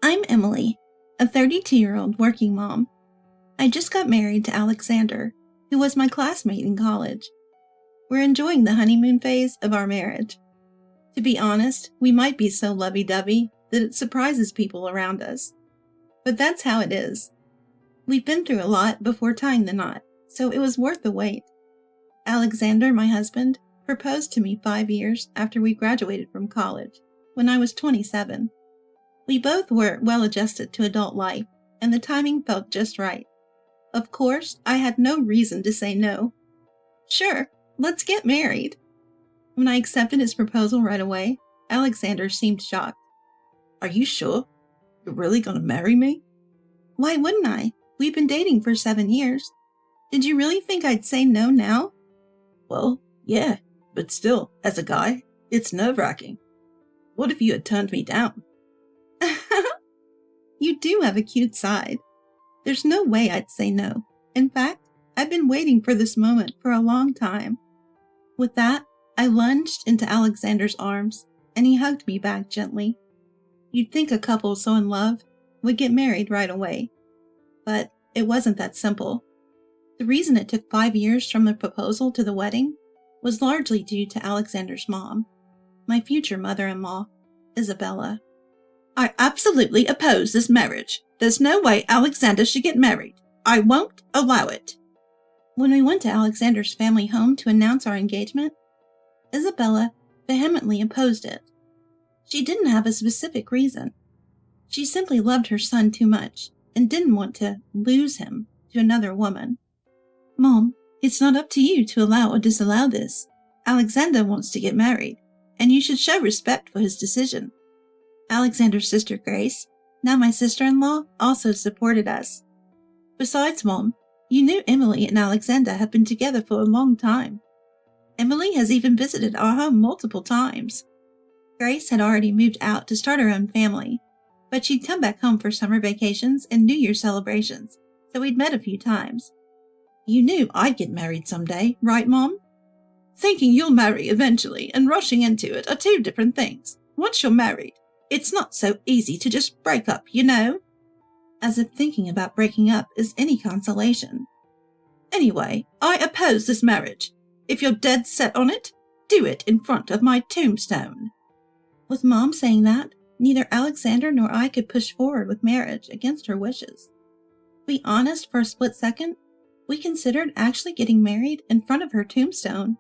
I'm Emily, a 32-year-old working mom. I just got married to Alexander, who was my classmate in college. We're enjoying the honeymoon phase of our marriage. To be honest, we might be so lovey-dovey that it surprises people around us. But that's how it is. We've been through a lot before tying the knot, so it was worth the wait. Alexander, my husband, proposed to me 5 years after we graduated from college, when I was 27. We both were well-adjusted to adult life, and the timing felt just right. Of course, I had no reason to say no. Sure, let's get married. When I accepted his proposal right away, Alexander seemed shocked. Are you sure? You're really going to marry me? Why wouldn't I? We've been dating for 7 years. Did you really think I'd say no now? Well, yeah, but still, as a guy, it's nerve-wracking. What if you had turned me down? You do have a cute side. There's no way I'd say no. In fact, I've been waiting for this moment for a long time. With that, I lunged into Alexander's arms, and he hugged me back gently. You'd think a couple so in love would get married right away. But it wasn't that simple. The reason it took 5 years from the proposal to the wedding was largely due to Alexander's mom, my future mother-in-law, Isabella. I absolutely oppose this marriage. There's no way Alexander should get married. I won't allow it. When we went to Alexander's family home to announce our engagement, Isabella vehemently opposed it. She didn't have a specific reason. She simply loved her son too much and didn't want to lose him to another woman. Mom, it's not up to you to allow or disallow this. Alexander wants to get married, and you should show respect for his decision. Alexander's sister Grace, now my sister-in-law, also supported us. Besides, Mom, you knew Emily and Alexander have been together for a long time. Emily has even visited our home multiple times. Grace had already moved out to start her own family, but she'd come back home for summer vacations and New Year's celebrations, so we'd met a few times. You knew I'd get married someday, right, Mom? Thinking you'll marry eventually and rushing into it are two different things. Once you're married, it's not so easy to just break up, you know? As if thinking about breaking up is any consolation. Anyway, I oppose this marriage. If you're dead set on it, do it in front of my tombstone. With Mom saying that, neither Alexander nor I could push forward with marriage against her wishes. To be honest, for a split second, we considered actually getting married in front of her tombstone.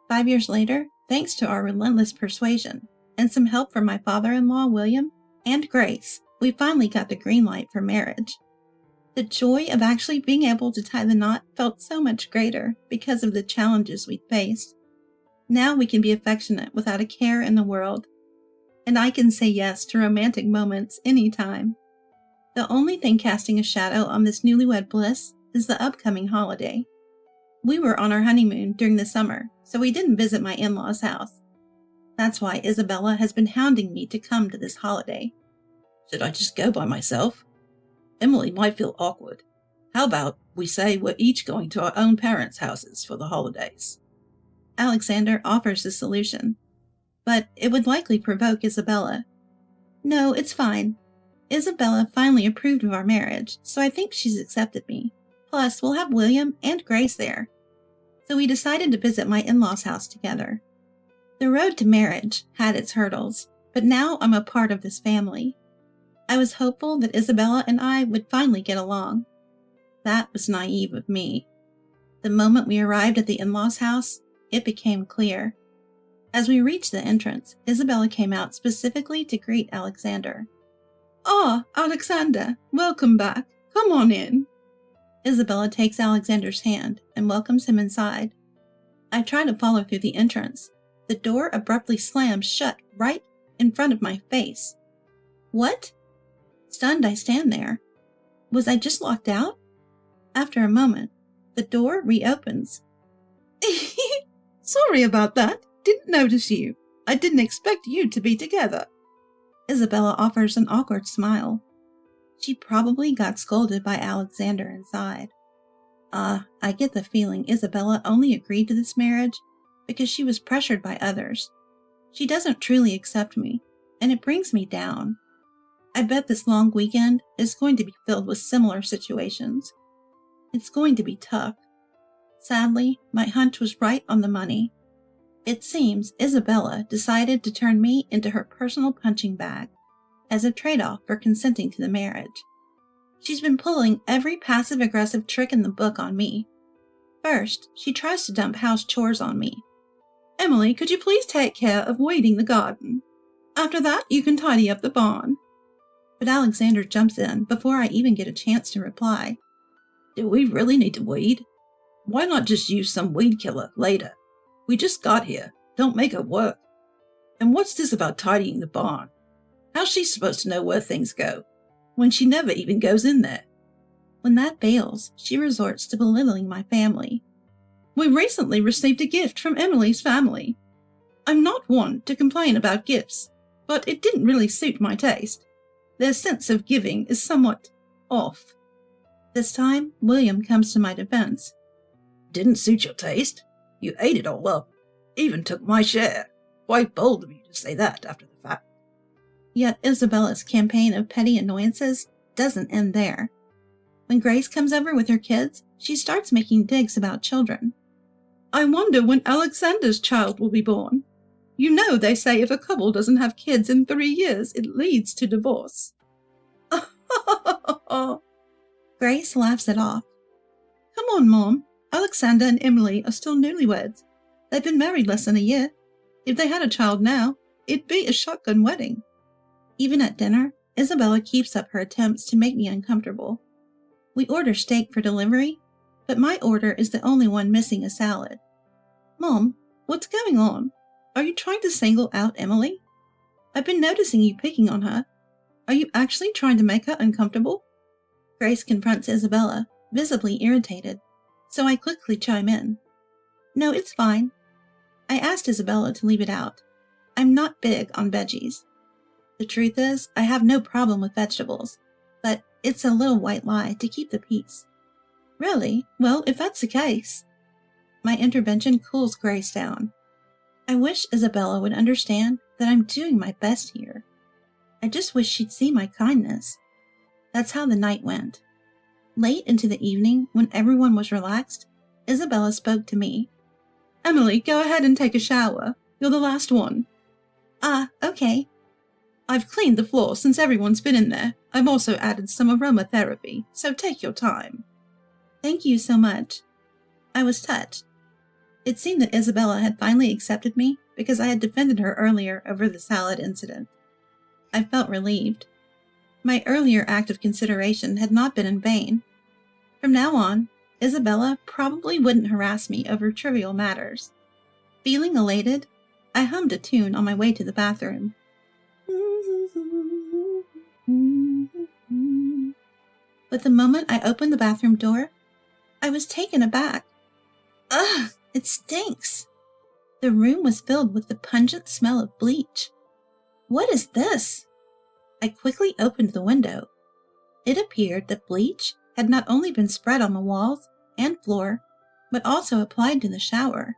5 years later, thanks to our relentless persuasion and some help from my father-in-law, William, and Grace, we finally got the green light for marriage. The joy of actually being able to tie the knot felt so much greater because of the challenges we faced. Now we can be affectionate without a care in the world, and I can say yes to romantic moments anytime. The only thing casting a shadow on this newlywed bliss is the upcoming holiday. We were on our honeymoon during the summer, so we didn't visit my in-laws' house. That's why Isabella has been hounding me to come to this holiday. Should I just go by myself? Emily might feel awkward. How about we say we're each going to our own parents' houses for the holidays? Alexander offers a solution, but it would likely provoke Isabella. No, it's fine. Isabella finally approved of our marriage, so I think she's accepted me. Plus, we'll have William and Grace there. So we decided to visit my in-laws' house together. The road to marriage had its hurdles, but now I'm a part of this family. I was hopeful that Isabella and I would finally get along. That was naive of me. The moment we arrived at the in-laws' house, it became clear. As we reached the entrance, Isabella came out specifically to greet Alexander. Ah, Alexander, welcome back. Come on in. Isabella takes Alexander's hand and welcomes him inside. I try to follow through the entrance. The door abruptly slams shut right in front of my face. What? Stunned, I stand there. Was I just locked out? After a moment, the door reopens. Sorry about that. Didn't notice you. I didn't expect you to be together. Isabella offers an awkward smile. She probably got scolded by Alexander inside. I get the feeling Isabella only agreed to this marriage because she was pressured by others. She doesn't truly accept me, and it brings me down. I bet this long weekend is going to be filled with similar situations. It's going to be tough. Sadly, my hunch was right on the money. It seems Isabella decided to turn me into her personal punching bag as a trade-off for consenting to the marriage. She's been pulling every passive-aggressive trick in the book on me. First, she tries to dump house chores on me. Emily, could you please take care of weeding the garden? After that, you can tidy up the barn. But Alexander jumps in before I even get a chance to reply. Do we really need to weed? Why not just use some weed killer later? We just got here. Don't make her work. And what's this about tidying the barn? How's she supposed to know where things go when she never even goes in there? When that fails, she resorts to belittling my family. We recently received a gift from Emily's family. I'm not one to complain about gifts, but it didn't really suit my taste. Their sense of giving is somewhat off. This time, William comes to my defense. Didn't suit your taste? You ate it all up. Even took my share. Quite bold of you to say that after the fact. Yet Isabella's campaign of petty annoyances doesn't end there. When Grace comes over with her kids, she starts making digs about children. I wonder when Alexander's child will be born. You know they say if a couple doesn't have kids in 3 years, it leads to divorce. Grace laughs it off. Come on, Mom. Alexander and Emily are still newlyweds. They've been married less than a year. If they had a child now, it'd be a shotgun wedding. Even at dinner, Isabella keeps up her attempts to make me uncomfortable. We order steak for delivery, but my order is the only one missing a salad. Mom, what's going on? Are you trying to single out Emily? I've been noticing you picking on her. Are you actually trying to make her uncomfortable? Grace confronts Isabella, visibly irritated, so I quickly chime in. No, it's fine. I asked Isabella to leave it out. I'm not big on veggies. The truth is, I have no problem with vegetables, but it's a little white lie to keep the peace. Really? Well, if that's the case. My intervention cools Grace down. I wish Isabella would understand that I'm doing my best here. I just wish she'd see my kindness. That's how the night went. Late into the evening, when everyone was relaxed, Isabella spoke to me. Emily, go ahead and take a shower. You're the last one. Ah, okay. I've cleaned the floor since everyone's been in there. I've also added some aromatherapy, so take your time. Thank you so much. I was touched. It seemed that Isabella had finally accepted me because I had defended her earlier over the salad incident. I felt relieved. My earlier act of consideration had not been in vain. From now on, Isabella probably wouldn't harass me over trivial matters. Feeling elated, I hummed a tune on my way to the bathroom. But the moment I opened the bathroom door, I was taken aback. Ugh, it stinks. The room was filled with the pungent smell of bleach. What is this? I quickly opened the window. It appeared that bleach had not only been spread on the walls and floor, but also applied to the shower.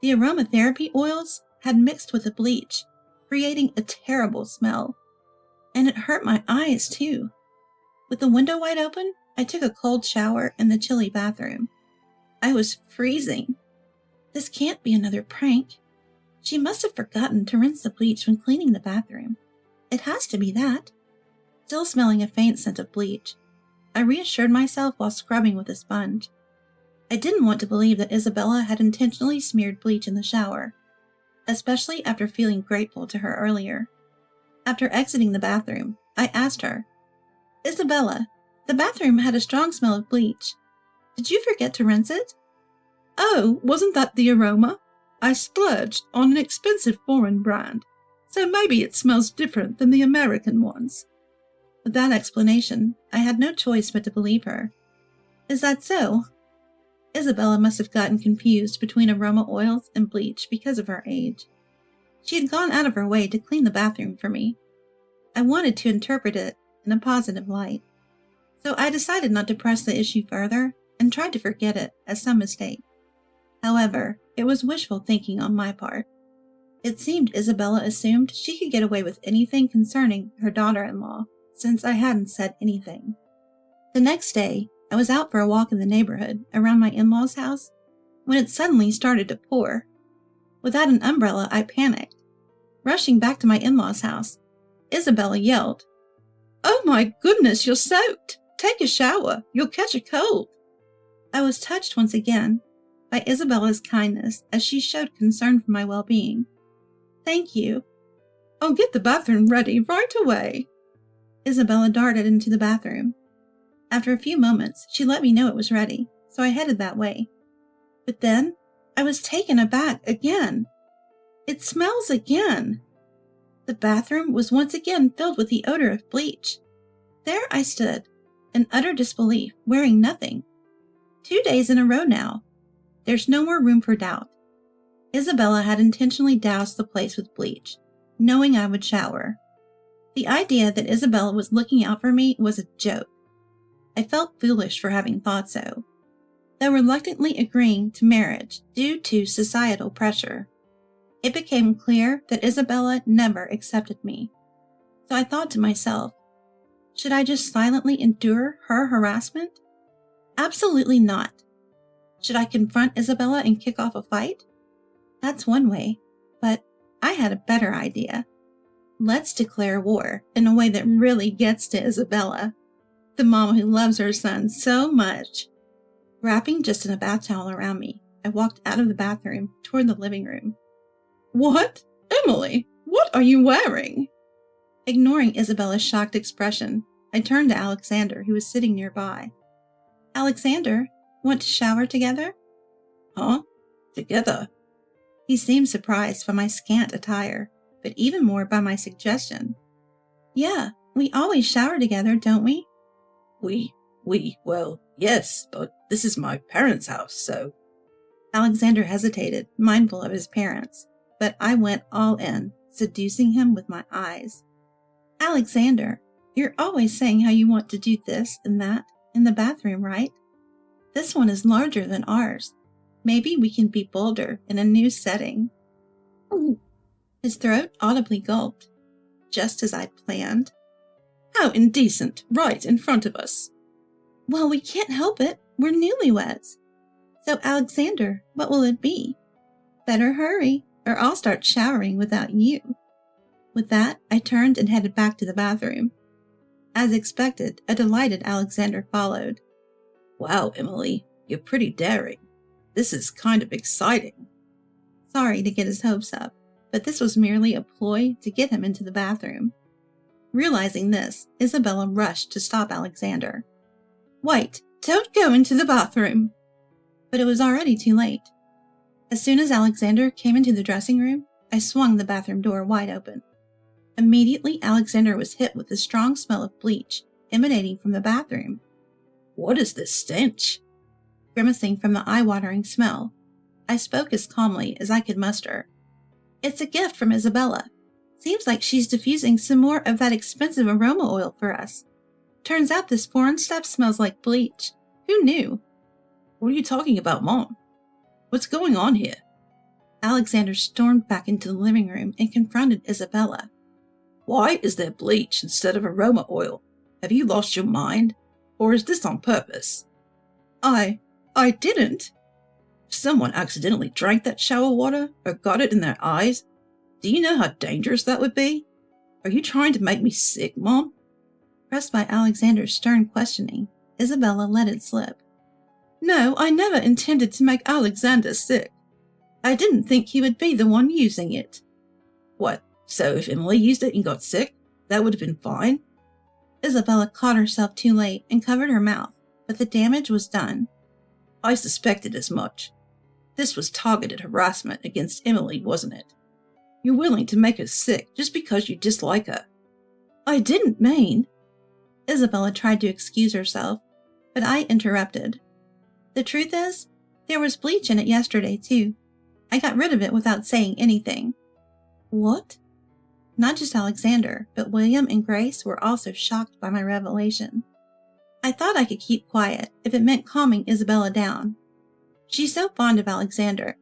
The aromatherapy oils had mixed with the bleach, creating a terrible smell. And it hurt my eyes, too. With the window wide open, I took a cold shower in the chilly bathroom. I was freezing. This can't be another prank. She must have forgotten to rinse the bleach when cleaning the bathroom. It has to be that. Still smelling a faint scent of bleach, I reassured myself while scrubbing with a sponge. I didn't want to believe that Isabella had intentionally smeared bleach in the shower, especially after feeling grateful to her earlier. After exiting the bathroom, I asked her, Isabella, the bathroom had a strong smell of bleach. Did you forget to rinse it? Oh, wasn't that the aroma? I splurged on an expensive foreign brand, so maybe it smells different than the American ones. With that explanation, I had no choice but to believe her. Is that so? Isabella must have gotten confused between aroma oils and bleach because of her age. She had gone out of her way to clean the bathroom for me. I wanted to interpret it in a positive light, so I decided not to press the issue further and tried to forget it as some mistake. However, it was wishful thinking on my part. It seemed Isabella assumed she could get away with anything concerning her daughter-in-law, since I hadn't said anything. The next day, I was out for a walk in the neighborhood around my in-laws' house when it suddenly started to pour. Without an umbrella, I panicked. Rushing back to my in-laws' house, Isabella yelled, "Oh my goodness, you're soaked! Take a shower, you'll catch a cold." I was touched once again by Isabella's kindness as she showed concern for my well-being. "Thank you." "I'll get the bathroom ready right away." Isabella darted into the bathroom. After a few moments, she let me know it was ready, so I headed that way. But then, I was taken aback again. It smells again. The bathroom was once again filled with the odor of bleach. There I stood, in utter disbelief, wearing nothing. 2 days in a row now. There's no more room for doubt. Isabella had intentionally doused the place with bleach, knowing I would shower. The idea that Isabella was looking out for me was a joke. I felt foolish for having thought so, though reluctantly agreeing to marriage due to societal pressure. It became clear that Isabella never accepted me. So I thought to myself, should I just silently endure her harassment? Absolutely not. Should I confront Isabella and kick off a fight? That's one way, but I had a better idea. Let's declare war in a way that really gets to Isabella, the mom who loves her son so much. Wrapping just in a bath towel around me, I walked out of the bathroom toward the living room. "What? Emily, what are you wearing?" Ignoring Isabella's shocked expression, I turned to Alexander, who was sitting nearby. "Alexander, want to shower together?" "Huh? Together?" He seemed surprised by my scant attire, but even more by my suggestion. "Yeah, we always shower together, don't we?" Well, yes, but this is my parents' house, so." Alexander hesitated, mindful of his parents, but I went all in, seducing him with my eyes. "Alexander, you're always saying how you want to do this and that in the bathroom, right? This one is larger than ours. Maybe we can be bolder in a new setting." His throat audibly gulped, just as I'd planned. "How indecent, right in front of us." "Well, we can't help it. We're newlyweds. So, Alexander, what will it be? Better hurry, or I'll start showering without you." With that, I turned and headed back to the bathroom. As expected, a delighted Alexander followed. "Wow, Emily, you're pretty daring. This is kind of exciting." Sorry to get his hopes up, but this was merely a ploy to get him into the bathroom. Realizing this, Isabella rushed to stop Alexander. "Wait, don't go into the bathroom." But it was already too late. As soon as Alexander came into the dressing room, I swung the bathroom door wide open. Immediately, Alexander was hit with the strong smell of bleach emanating from the bathroom. "What is this stench?" Grimacing from the eye-watering smell, I spoke as calmly as I could muster. "It's a gift from Isabella. Seems like she's diffusing some more of that expensive aroma oil for us. Turns out this foreign stuff smells like bleach. Who knew?" "What are you talking about, Mom? What's going on here?" Alexander stormed back into the living room and confronted Isabella. "Why is there bleach instead of aroma oil? Have you lost your mind? Or is this on purpose?" I didn't." "If someone accidentally drank that shower water or got it in their eyes, do you know how dangerous that would be? Are you trying to make me sick, Mom?" Pressed by Alexander's stern questioning, Isabella let it slip. "No, I never intended to make Alexander sick. I didn't think he would be the one using it." "What, so if Emily used it and got sick, that would have been fine?" Isabella caught herself too late and covered her mouth, but the damage was done. "I suspected as much. This was targeted harassment against Emily, wasn't it? You're willing to make her sick just because you dislike her." "I didn't mean." Isabella tried to excuse herself, but I interrupted. "The truth is, there was bleach in it yesterday, too. I got rid of it without saying anything." "What?" Not just Alexander, but William and Grace were also shocked by my revelation. I thought I could keep quiet if it meant calming Isabella down. She's so fond of Alexander.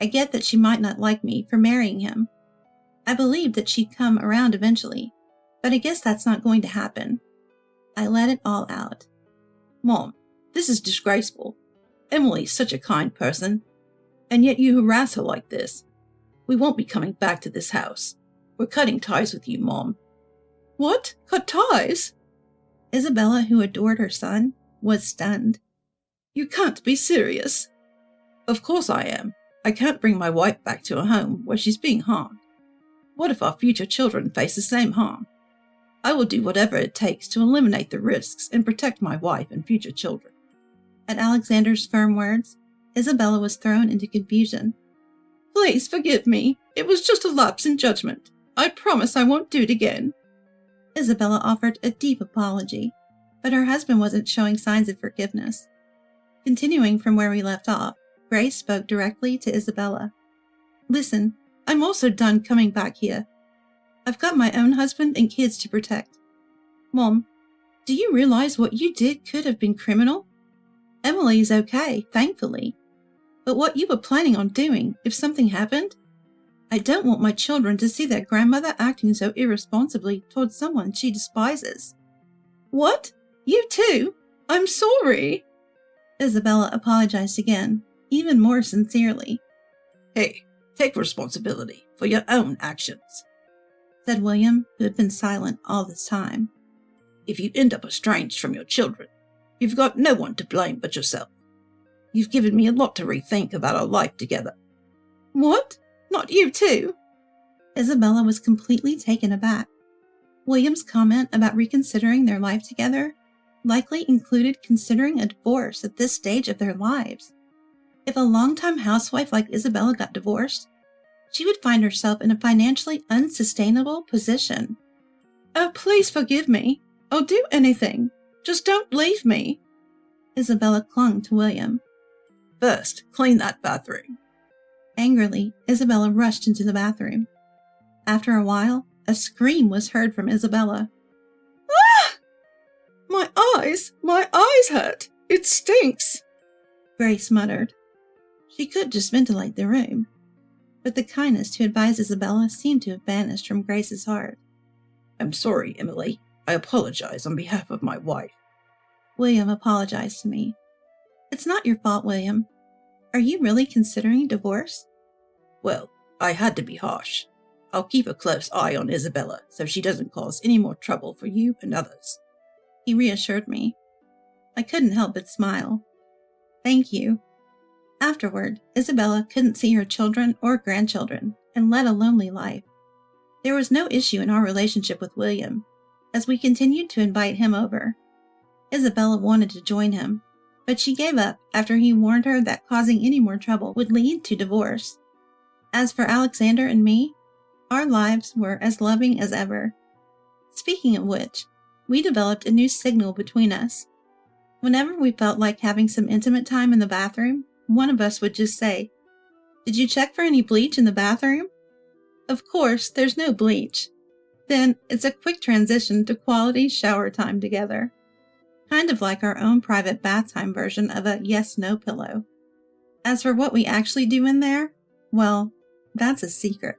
I get that she might not like me for marrying him, I believed that she'd come around eventually, but I guess that's not going to happen. I let it all out. Mom, this is disgraceful. Emily's such a kind person, and yet you harass her like this. We won't be coming back to this house. We're cutting ties with you, Mom. What? Cut ties? Isabella, who adored her son, was stunned. You can't be serious. Of course I am. I can't bring my wife back to a home where she's being harmed. What if our future children face the same harm? I will do whatever it takes to eliminate the risks and protect my wife and future children. At Alexander's firm words, Isabella was thrown into confusion. Please forgive me. It was just a lapse in judgment. I promise I won't do it again. Isabella offered a deep apology, but her husband wasn't showing signs of forgiveness. Continuing from where we left off, Grace spoke directly to Isabella. Listen, I'm also done coming back here. I've got my own husband and kids to protect. Mom, do you realize what you did could have been criminal? Emily's okay, thankfully. But what you were planning on doing if something happened? I don't want my children to see their grandmother acting so irresponsibly towards someone she despises. What? You too? I'm sorry. Isabella apologized again, even more sincerely. Hey, take responsibility for your own actions, said William, who had been silent all this time. If you end up estranged from your children, you've got no one to blame but yourself. You've given me a lot to rethink about our life together. What? Not you too? Isabella was completely taken aback. William's comment about reconsidering their life together likely included considering a divorce at this stage of their lives. If a longtime housewife like Isabella got divorced, she would find herself in a financially unsustainable position. Oh, please forgive me. I'll do anything. Just don't leave me. Isabella clung to William. First, clean that bathroom. Angrily, Isabella rushed into the bathroom. After a while, a scream was heard from Isabella. Ah! My eyes hurt. It stinks. Grace muttered. She could just ventilate the room, but the kindness to advise Isabella seemed to have vanished from Grace's heart. I'm sorry, Emily. I apologize on behalf of my wife. William apologized to me. It's not your fault, William. Are you really considering divorce? Well, I had to be harsh. I'll keep a close eye on Isabella so she doesn't cause any more trouble for you and others. He reassured me. I couldn't help but smile. Thank you. Afterward, Isabella couldn't see her children or grandchildren and led a lonely life. There was no issue in our relationship with William, as we continued to invite him over. Isabella wanted to join him, but she gave up after he warned her that causing any more trouble would lead to divorce. As for Alexander and me, our lives were as loving as ever. Speaking of which, we developed a new signal between us. Whenever we felt like having some intimate time in the bathroom, one of us would just say, "Did you check for any bleach in the bathroom?" Of course, there's no bleach. Then it's a quick transition to quality shower time together. Kind of like our own private bath time version of a yes-no pillow. As for what we actually do in there, well, that's a secret.